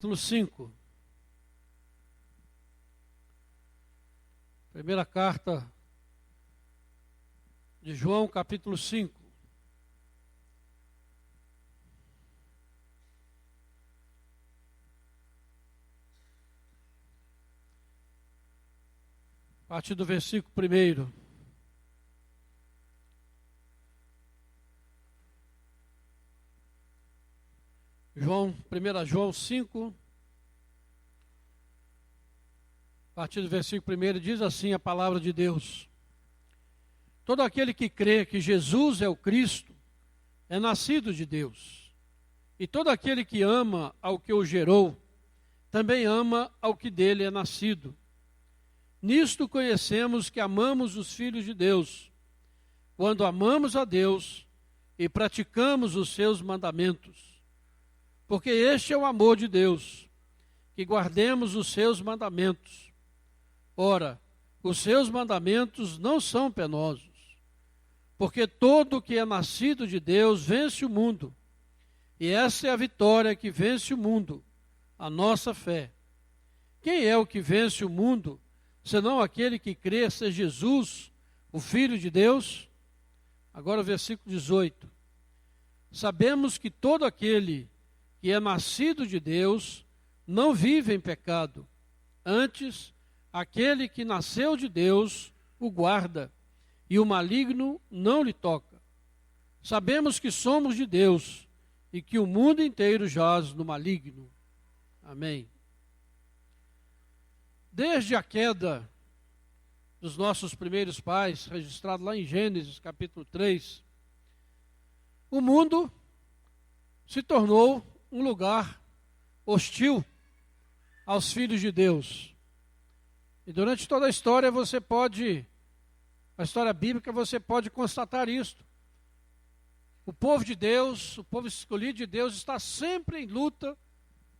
Capítulo 5. Primeira carta de João, capítulo 5. A partir do versículo 1. João, 1 João 5, a partir do versículo 1, diz assim a palavra de Deus: todo aquele que crê que Jesus é o Cristo é nascido de Deus, e todo aquele que ama ao que o gerou, também ama ao que dele é nascido. Nisto conhecemos que amamos os filhos de Deus, quando amamos a Deus e praticamos os seus mandamentos. Porque este é o amor de Deus, que guardemos os seus mandamentos. Ora, os seus mandamentos não são penosos, porque todo o que é nascido de Deus vence o mundo. E essa é a vitória que vence o mundo, a nossa fé. Quem é o que vence o mundo, senão aquele que crê ser Jesus, o Filho de Deus? Agora o versículo 18. Sabemos que todo aquele que é nascido de Deus não vive em pecado. Antes, aquele que nasceu de Deus o guarda, e o maligno não lhe toca. Sabemos que somos de Deus e que o mundo inteiro jaz no maligno. Amém. Desde a queda dos nossos primeiros pais, registrado lá em Gênesis capítulo 3, o mundo se tornou um lugar hostil aos filhos de Deus. E durante toda a história a história bíblica, você pode constatar isto. O povo de Deus, o povo escolhido de Deus está sempre em luta,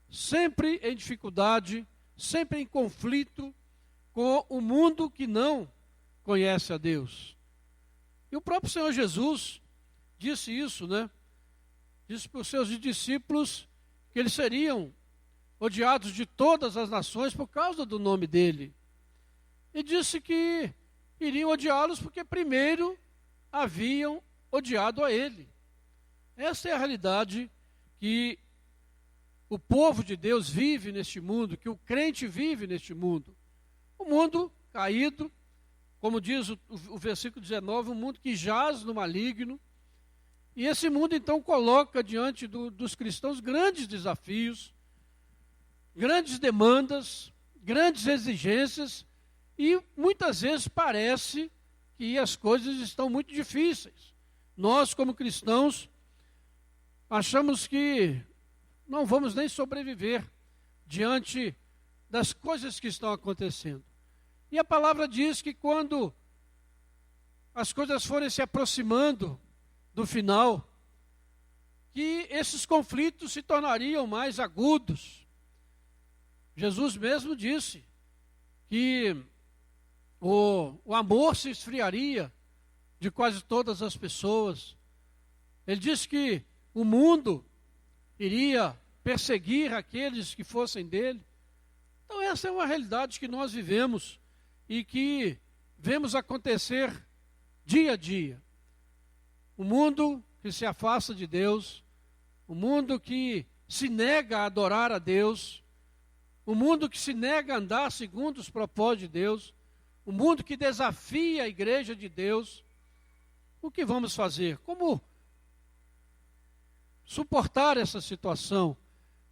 sempre em dificuldade, sempre em conflito com o mundo que não conhece a Deus. E o próprio Senhor Jesus disse isso, né? Disse para os seus discípulos que eles seriam odiados de todas as nações por causa do nome dele. E disse que iriam odiá-los porque primeiro haviam odiado a ele. Essa é a realidade que o povo de Deus vive neste mundo, que o crente vive neste mundo. O mundo caído, como diz o versículo 19, um mundo que jaz no maligno. E esse mundo então coloca diante dos cristãos grandes desafios, grandes demandas, grandes exigências, e muitas vezes parece que as coisas estão muito difíceis. Nós, como cristãos, achamos que não vamos nem sobreviver diante das coisas que estão acontecendo. E a palavra diz que quando as coisas forem se aproximando do final, que esses conflitos se tornariam mais agudos. Jesus mesmo disse que o amor se esfriaria de quase todas as pessoas. Ele disse que o mundo iria perseguir aqueles que fossem dele. Então essa é uma realidade que nós vivemos e que vemos acontecer dia a dia. O mundo que se afasta de Deus, o mundo que se nega a adorar a Deus, o mundo que se nega a andar segundo os propósitos de Deus, o mundo que desafia a igreja de Deus. O que vamos fazer? Como suportar essa situação?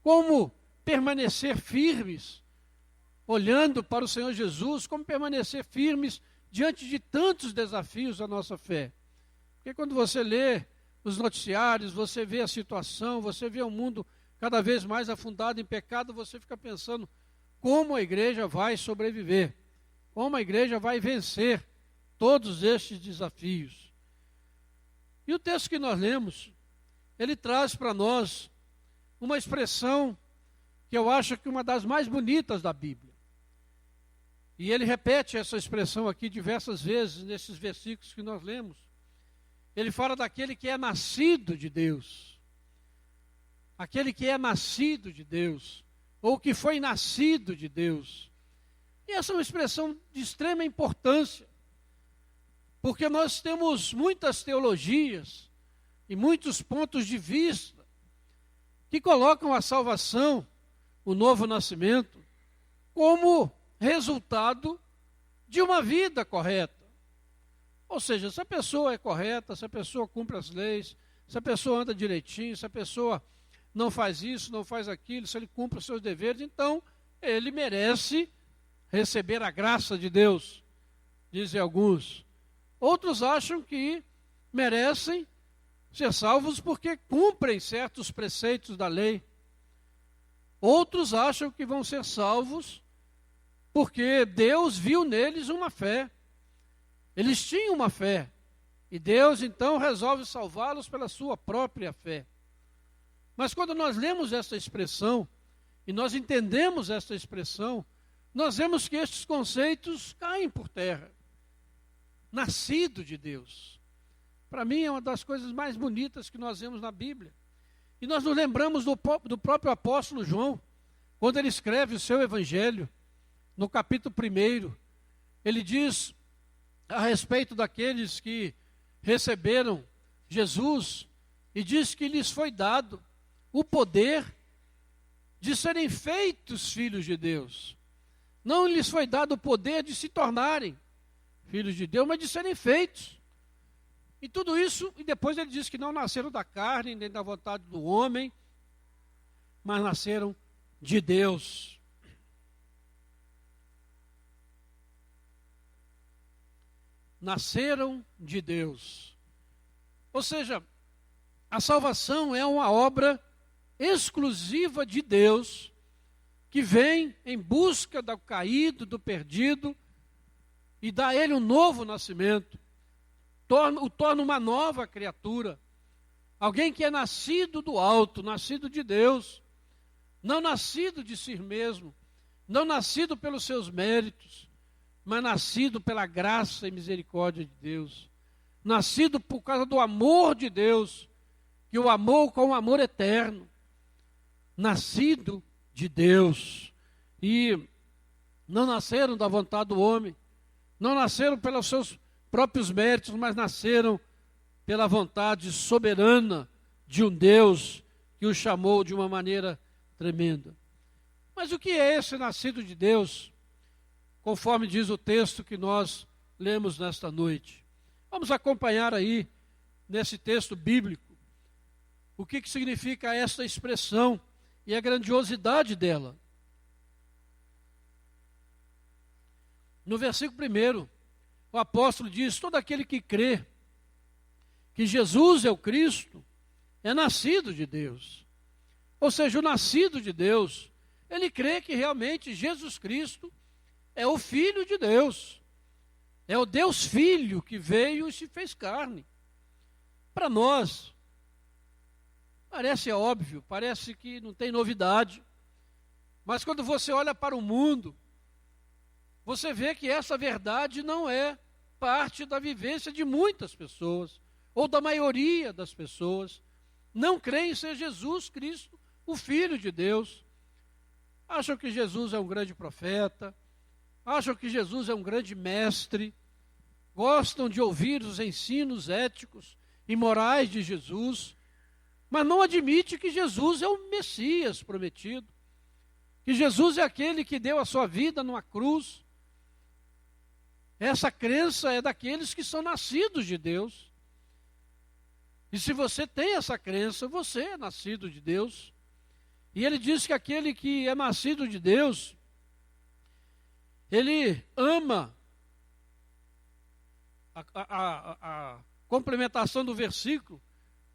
Como permanecer firmes, olhando para o Senhor Jesus? Como permanecer firmes diante de tantos desafios da nossa fé? Porque quando você lê os noticiários, você vê a situação, você vê o mundo cada vez mais afundado em pecado, você fica pensando como a igreja vai sobreviver, como a igreja vai vencer todos estes desafios. E o texto que nós lemos, ele traz para nós uma expressão que eu acho que é uma das mais bonitas da Bíblia. E ele repete essa expressão aqui diversas vezes nesses versículos que nós lemos. Ele fala daquele que é nascido de Deus. Aquele que é nascido de Deus. ou que foi nascido de Deus. E essa é uma expressão de extrema importância, porque nós temos muitas teologias e muitos pontos de vista que colocam a salvação, o novo nascimento, como resultado de uma vida correta. Ou seja, se a pessoa é correta, se a pessoa cumpre as leis, se a pessoa anda direitinho, se a pessoa não faz isso, não faz aquilo, se ele cumpre os seus deveres, então ele merece receber a graça de Deus, dizem alguns. Outros acham que merecem ser salvos porque cumprem certos preceitos da lei. Outros acham que vão ser salvos porque Deus viu neles uma fé. Eles tinham uma fé. E Deus então resolve salvá-los pela sua própria fé. Mas quando nós lemos essa expressão, e nós entendemos essa expressão, nós vemos que estes conceitos caem por terra. Nascido de Deus. Para mim é uma das coisas mais bonitas que nós vemos na Bíblia. E nós nos lembramos do próprio apóstolo João, quando ele escreve o seu evangelho, no capítulo 1, ele diz a respeito daqueles que receberam Jesus, e diz que lhes foi dado o poder de serem feitos filhos de Deus. Não lhes foi dado o poder de se tornarem filhos de Deus, mas de serem feitos. E tudo isso, e depois ele diz que não nasceram da carne, nem da vontade do homem, mas nasceram de Deus. Nasceram de Deus. Ou seja, a salvação é uma obra exclusiva de Deus, que vem em busca do caído, do perdido, e dá a ele um novo nascimento, o torna uma nova criatura, alguém que é nascido do alto, nascido de Deus, não nascido de si mesmo, não nascido pelos seus méritos, mas nascido pela graça e misericórdia de Deus, nascido por causa do amor de Deus, que o amou com um amor eterno, nascido de Deus, e não nasceram da vontade do homem, não nasceram pelos seus próprios méritos, mas nasceram pela vontade soberana de um Deus que o chamou de uma maneira tremenda. Mas o que é esse nascido de Deus? Conforme diz o texto que nós lemos nesta noite. Vamos acompanhar aí, nesse texto bíblico, o que significa esta expressão e a grandiosidade dela. No versículo 1, o apóstolo diz: todo aquele que crê que Jesus é o Cristo, é nascido de Deus. Ou seja, o nascido de Deus, ele crê que realmente Jesus Cristo é o Filho de Deus. É o Deus Filho que veio e se fez carne. Para nós, parece óbvio, parece que não tem novidade. Mas quando você olha para o mundo, você vê que essa verdade não é parte da vivência de muitas pessoas, ou da maioria das pessoas. Não creem ser Jesus Cristo, o Filho de Deus. Acham que Jesus é um grande profeta, acham que Jesus é um grande mestre, gostam de ouvir os ensinos éticos e morais de Jesus, mas não admite que Jesus é o Messias prometido, que Jesus é aquele que deu a sua vida numa cruz. Essa crença é daqueles que são nascidos de Deus. E se você tem essa crença, você é nascido de Deus. E ele diz que aquele que é nascido de Deus, ele ama a complementação do versículo.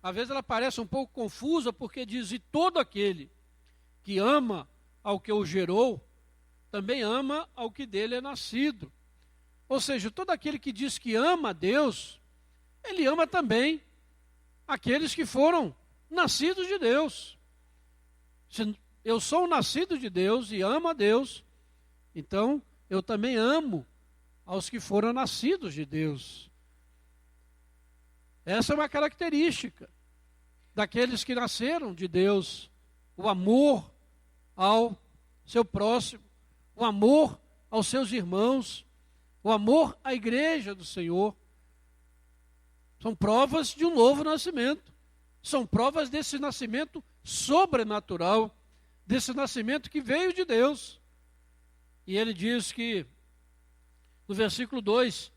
Às vezes ela parece um pouco confusa, porque diz: e todo aquele que ama ao que o gerou, também ama ao que dele é nascido. Ou seja, todo aquele que diz que ama a Deus, ele ama também aqueles que foram nascidos de Deus. Se eu sou nascido de Deus e amo a Deus, então eu também amo aos que foram nascidos de Deus. Essa é uma característica daqueles que nasceram de Deus, o amor ao seu próximo, o amor aos seus irmãos, o amor à igreja do Senhor. São provas de um novo nascimento. São provas desse nascimento sobrenatural, desse nascimento que veio de Deus. E ele diz que, no versículo 2,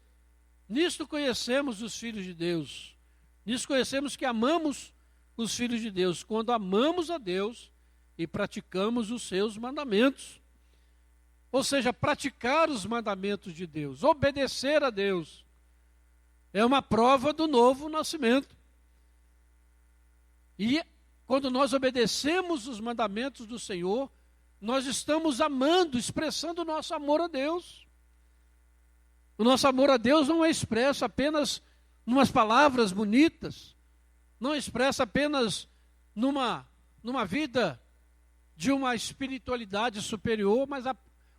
nisto conhecemos os filhos de Deus. Nisto conhecemos que amamos os filhos de Deus, quando amamos a Deus e praticamos os seus mandamentos. Ou seja, praticar os mandamentos de Deus, obedecer a Deus, é uma prova do novo nascimento. E quando nós obedecemos os mandamentos do Senhor, nós estamos amando, expressando o nosso amor a Deus. O nosso amor a Deus não é expresso apenas em umas palavras bonitas, não é expresso apenas numa vida de uma espiritualidade superior, mas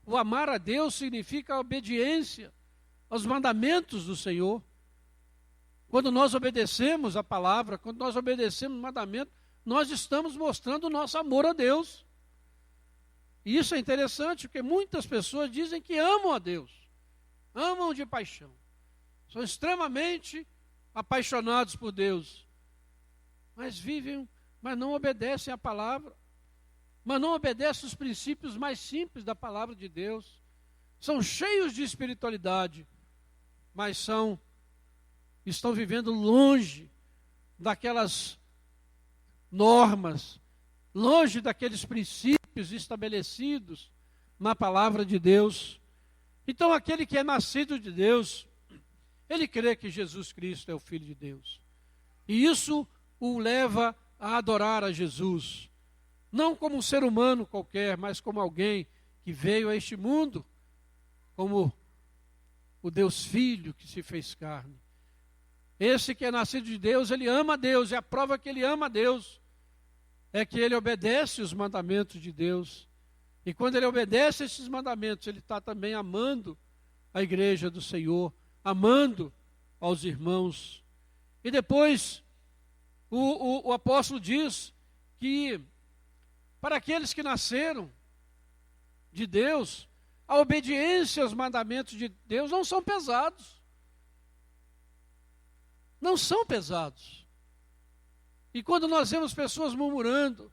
o amar a Deus significa a obediência aos mandamentos do Senhor. Quando nós obedecemos a palavra, quando nós obedecemos o mandamento, nós estamos mostrando o nosso amor a Deus. E isso é interessante, porque muitas pessoas dizem que amam a Deus, amam de paixão, são extremamente apaixonados por Deus, mas não obedecem à palavra, mas não obedecem os princípios mais simples da palavra de Deus. São cheios de espiritualidade, mas estão vivendo longe daquelas normas, longe daqueles princípios estabelecidos na palavra de Deus. Então, aquele que é nascido de Deus, ele crê que Jesus Cristo é o Filho de Deus. E isso o leva a adorar a Jesus. Não como um ser humano qualquer, mas como alguém que veio a este mundo, como o Deus Filho que se fez carne. Esse que é nascido de Deus, ele ama a Deus, e a prova que ele ama a Deus é que ele obedece os mandamentos de Deus. E quando ele obedece esses mandamentos, ele está também amando a igreja do Senhor, amando aos irmãos. E depois, o apóstolo diz que para aqueles que nasceram de Deus, a obediência aos mandamentos de Deus não são pesados. Não são pesados. E quando nós vemos pessoas murmurando,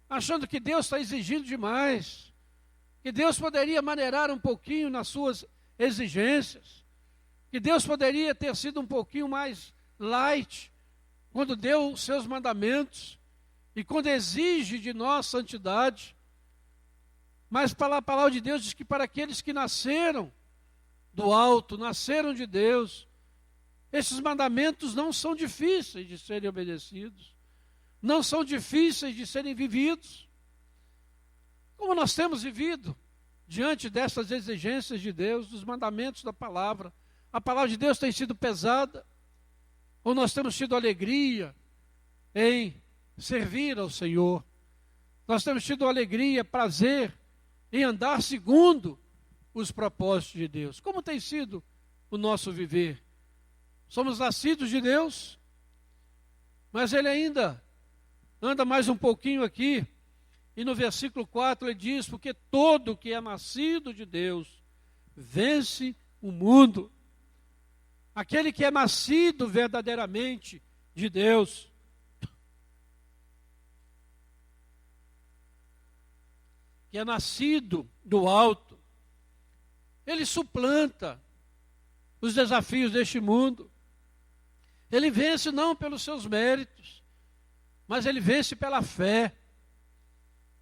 achando que Deus está exigindo demais, que Deus poderia maneirar um pouquinho nas suas exigências, que Deus poderia ter sido um pouquinho mais light quando deu os seus mandamentos e quando exige de nós santidade. Mas a palavra de Deus diz que para aqueles que nasceram do alto, nasceram de Deus, esses mandamentos não são difíceis de serem obedecidos, não são difíceis de serem vividos. Como nós temos vivido diante dessas exigências de Deus, dos mandamentos da palavra? A palavra de Deus tem sido pesada? Ou nós temos tido alegria em servir ao Senhor? Nós temos tido alegria, prazer em andar segundo os propósitos de Deus? Como tem sido o nosso viver? Somos nascidos de Deus, mas ele ainda anda mais um pouquinho aqui, e no versículo 4 ele diz: porque todo que é nascido de Deus vence o mundo. Aquele que é nascido verdadeiramente de Deus, que é nascido do alto, ele suplanta os desafios deste mundo. Ele vence não pelos seus méritos, mas ele vence pela fé.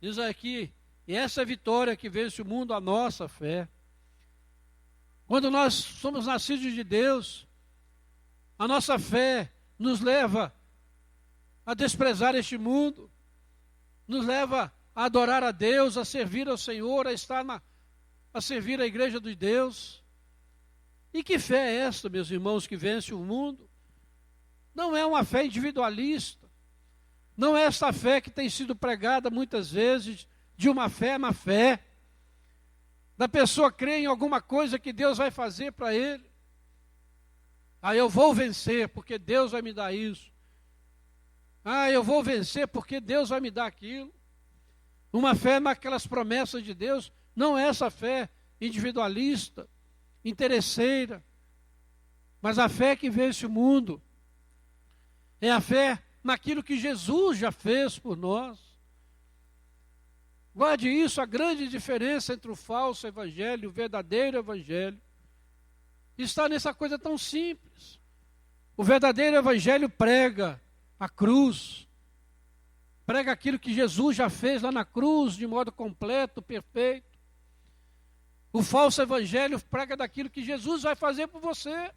Diz aqui, e essa é a vitória que vence o mundo, a nossa fé. Quando nós somos nascidos de Deus, a nossa fé nos leva a desprezar este mundo, nos leva a adorar a Deus, a servir ao Senhor, a servir a igreja de Deus. E que fé é esta, meus irmãos, que vence o mundo? Não é uma fé individualista, não é essa fé que tem sido pregada muitas vezes, de uma fé má fé, da pessoa crer em alguma coisa que Deus vai fazer para ele. Eu vou vencer porque Deus vai me dar isso. Eu vou vencer porque Deus vai me dar aquilo. Uma fé naquelas promessas de Deus, não é essa fé individualista, interesseira, mas a fé que vence o mundo. É a fé naquilo que Jesus já fez por nós. Guarde isso, a grande diferença entre o falso evangelho e o verdadeiro evangelho está nessa coisa tão simples. O verdadeiro evangelho prega a cruz, prega aquilo que Jesus já fez lá na cruz de modo completo, perfeito. O falso evangelho prega daquilo que Jesus vai fazer por você,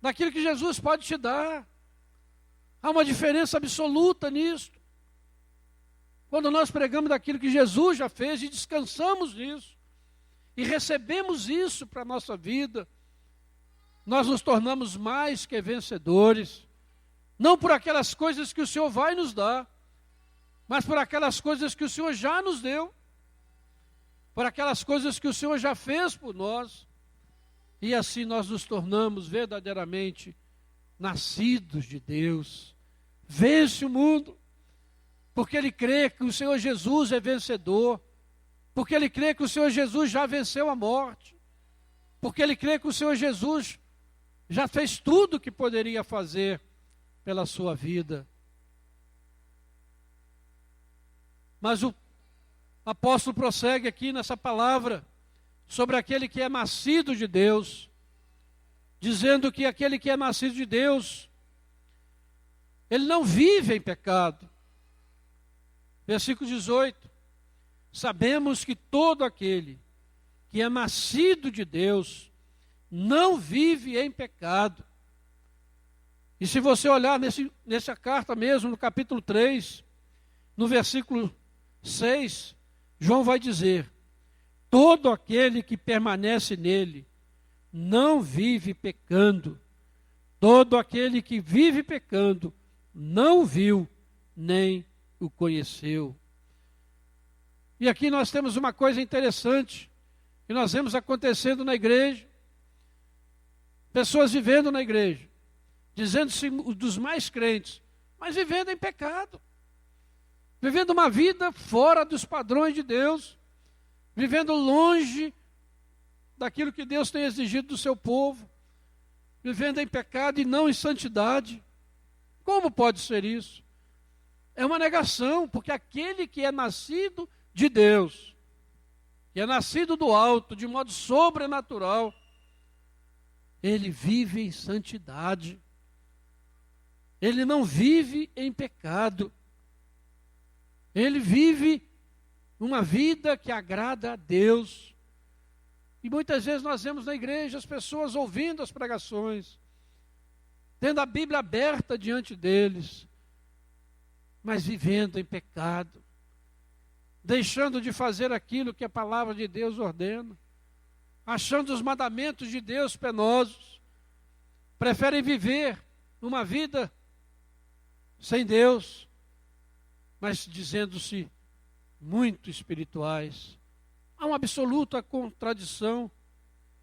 daquilo que Jesus pode te dar. Há uma diferença absoluta nisso. Quando nós pregamos daquilo que Jesus já fez e descansamos nisso, e recebemos isso para a nossa vida, nós nos tornamos mais que vencedores, não por aquelas coisas que o Senhor vai nos dar, mas por aquelas coisas que o Senhor já nos deu, por aquelas coisas que o Senhor já fez por nós, e assim nós nos tornamos verdadeiramente nascidos de Deus. Vence o mundo, porque ele crê que o Senhor Jesus é vencedor, porque ele crê que o Senhor Jesus já venceu a morte, porque ele crê que o Senhor Jesus já fez tudo o que poderia fazer pela sua vida. Mas o apóstolo prossegue aqui nessa palavra sobre aquele que é nascido de Deus, dizendo que aquele que é nascido de Deus, ele não vive em pecado. Versículo 18: sabemos que todo aquele que é nascido de Deus não vive em pecado. E se você olhar nessa carta mesmo, no capítulo 3, no versículo 6, João vai dizer: todo aquele que permanece nele não vive pecando. Todo aquele que vive pecando não viu nem o conheceu. E aqui nós temos uma coisa interessante que nós vemos acontecendo na igreja. Pessoas vivendo na igreja, dizendo-se dos mais crentes, mas vivendo em pecado, vivendo uma vida fora dos padrões de Deus, vivendo longe daquilo que Deus tem exigido do seu povo, vivendo em pecado e não em santidade. Como pode ser isso? É uma negação, porque aquele que é nascido de Deus, que é nascido do alto, de modo sobrenatural, ele vive em santidade. Ele não vive em pecado. Ele vive uma vida que agrada a Deus. E muitas vezes nós vemos na igreja as pessoas ouvindo as pregações, tendo a Bíblia aberta diante deles, mas vivendo em pecado, deixando de fazer aquilo que a palavra de Deus ordena, achando os mandamentos de Deus penosos, preferem viver uma vida sem Deus, mas dizendo-se muito espirituais. Há uma absoluta contradição.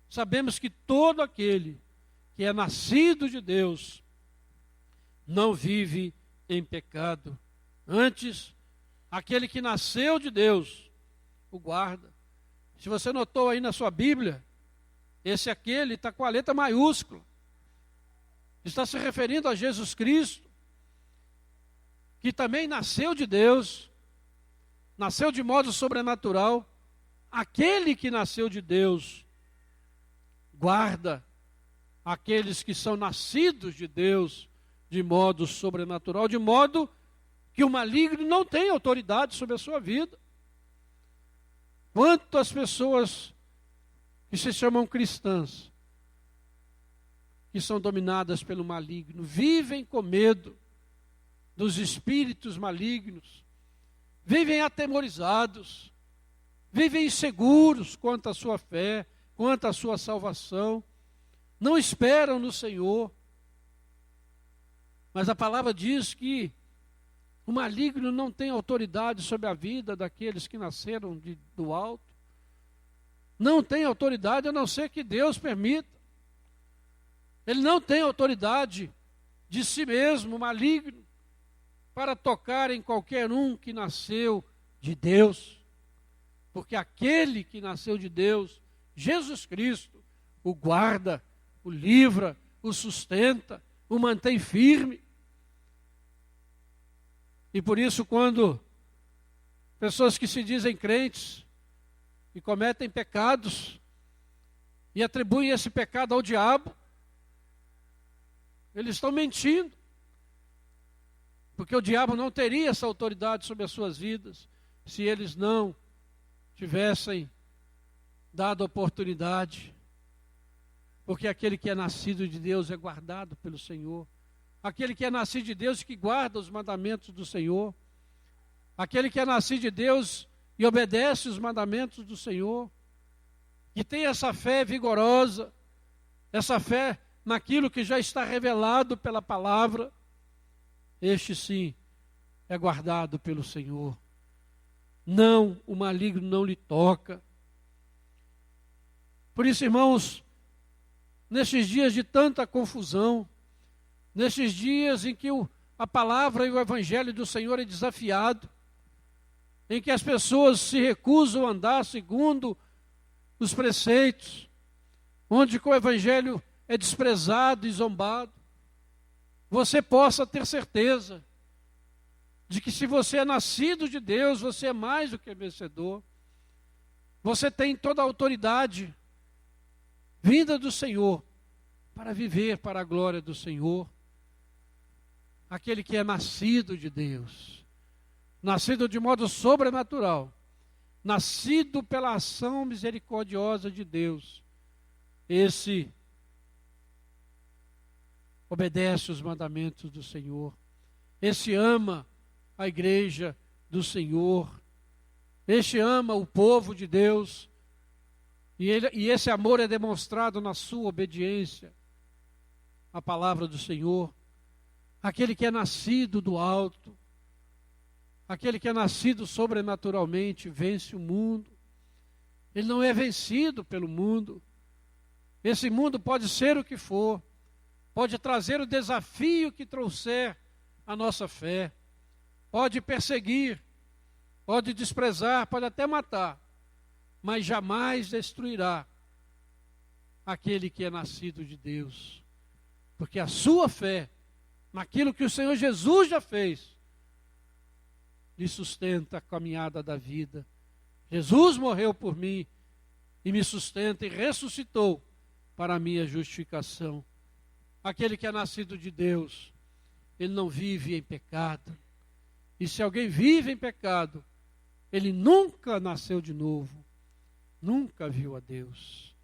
Sabemos que todo aquele que é nascido de Deus não vive em pecado. Antes, aquele que nasceu de Deus o guarda. Se você notou aí na sua Bíblia, esse aquele está com a letra maiúscula. Está se referindo a Jesus Cristo, que também nasceu de Deus, nasceu de modo sobrenatural. Aquele que nasceu de Deus guarda aqueles que são nascidos de Deus de modo sobrenatural, de modo que o maligno não tem autoridade sobre a sua vida. Quantas pessoas que se chamam cristãs, que são dominadas pelo maligno, vivem com medo dos espíritos malignos, vivem atemorizados, vivem inseguros quanto à sua fé, quanto à sua salvação, não esperam no Senhor. Mas a palavra diz que o maligno não tem autoridade sobre a vida daqueles que nasceram do alto. Não tem autoridade a não ser que Deus permita. Ele não tem autoridade de si mesmo, maligno, para tocar em qualquer um que nasceu de Deus. Porque aquele que nasceu de Deus, Jesus Cristo, o guarda, o livra, o sustenta, o mantém firme. E por isso, quando pessoas que se dizem crentes e cometem pecados e atribuem esse pecado ao diabo, eles estão mentindo. Porque o diabo não teria essa autoridade sobre as suas vidas se eles não tivessem dado oportunidade. Porque aquele que é nascido de Deus é guardado pelo Senhor. Aquele que é nascido de Deus e que guarda os mandamentos do Senhor. Aquele que é nascido de Deus e obedece os mandamentos do Senhor. Que tem essa fé vigorosa, essa fé naquilo que já está revelado pela palavra. Este sim é guardado pelo Senhor. Não, o maligno não lhe toca. Por isso, irmãos, nestes dias de tanta confusão, nestes dias em que a palavra e o evangelho do Senhor é desafiado, em que as pessoas se recusam a andar segundo os preceitos, onde o evangelho é desprezado e zombado, você possa ter certeza de que se você é nascido de Deus, você é mais do que vencedor. Você tem toda a autoridade vinda do Senhor para viver para a glória do Senhor. Aquele que é nascido de Deus, nascido de modo sobrenatural, nascido pela ação misericordiosa de Deus, esse obedece os mandamentos do Senhor, esse ama a igreja do Senhor, este ama o povo de Deus, e esse amor é demonstrado na sua obediência à palavra do Senhor. Aquele que é nascido do alto, aquele que é nascido sobrenaturalmente, vence o mundo. Ele não é vencido pelo mundo. Esse mundo pode ser o que for, pode trazer o desafio que trouxer a nossa fé, pode perseguir, pode desprezar, pode até matar, mas jamais destruirá aquele que é nascido de Deus, porque a sua fé naquilo que o Senhor Jesus já fez lhe sustenta a caminhada da vida. Jesus morreu por mim e me sustenta e ressuscitou para a minha justificação. Aquele que é nascido de Deus, ele não vive em pecado. E se alguém vive em pecado, ele nunca nasceu de novo, nunca viu a Deus.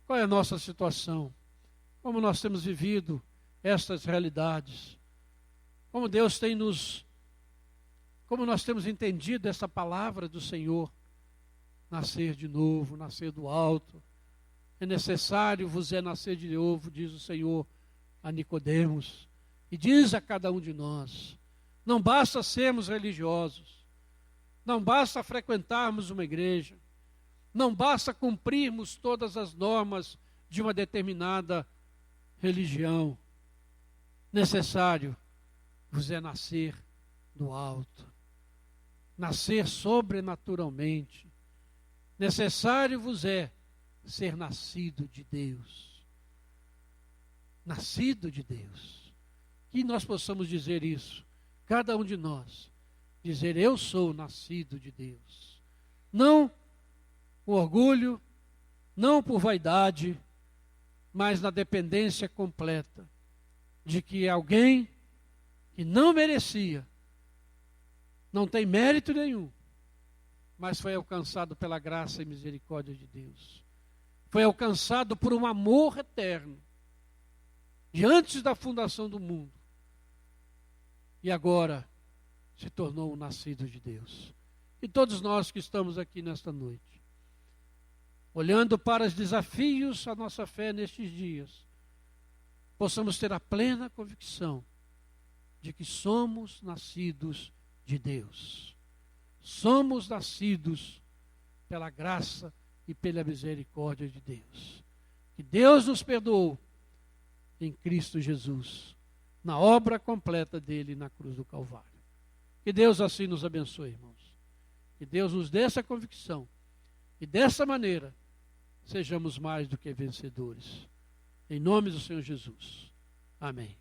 Qual é a nossa situação? Como nós temos vivido estas realidades? Como Deus tem como nós temos entendido essa palavra do Senhor? Nascer de novo, nascer do alto. É necessário vos é nascer de novo, diz o Senhor a Nicodemos. E diz a cada um de nós, não basta sermos religiosos, não basta frequentarmos uma igreja, não basta cumprirmos todas as normas de uma determinada religião. Necessário vos é nascer do alto, nascer sobrenaturalmente. Necessário vos é ser nascido de Deus. Nascido de Deus. Que nós possamos dizer isso, cada um de nós, dizer eu sou nascido de Deus. Não por orgulho, não por vaidade, mas na dependência completa de que alguém que não merecia, não tem mérito nenhum, mas foi alcançado pela graça e misericórdia de Deus. Foi alcançado por um amor eterno, de antes da fundação do mundo. E agora se tornou um nascido de Deus. E todos nós que estamos aqui nesta noite, olhando para os desafios à nossa fé nestes dias, possamos ter a plena convicção de que somos nascidos de Deus. Somos nascidos pela graça e pela misericórdia de Deus. Que Deus nos perdoou em Cristo Jesus, na obra completa dele na cruz do Calvário. Que Deus assim nos abençoe, irmãos. Que Deus nos dê essa convicção. E dessa maneira, sejamos mais do que vencedores. Em nome do Senhor Jesus. Amém.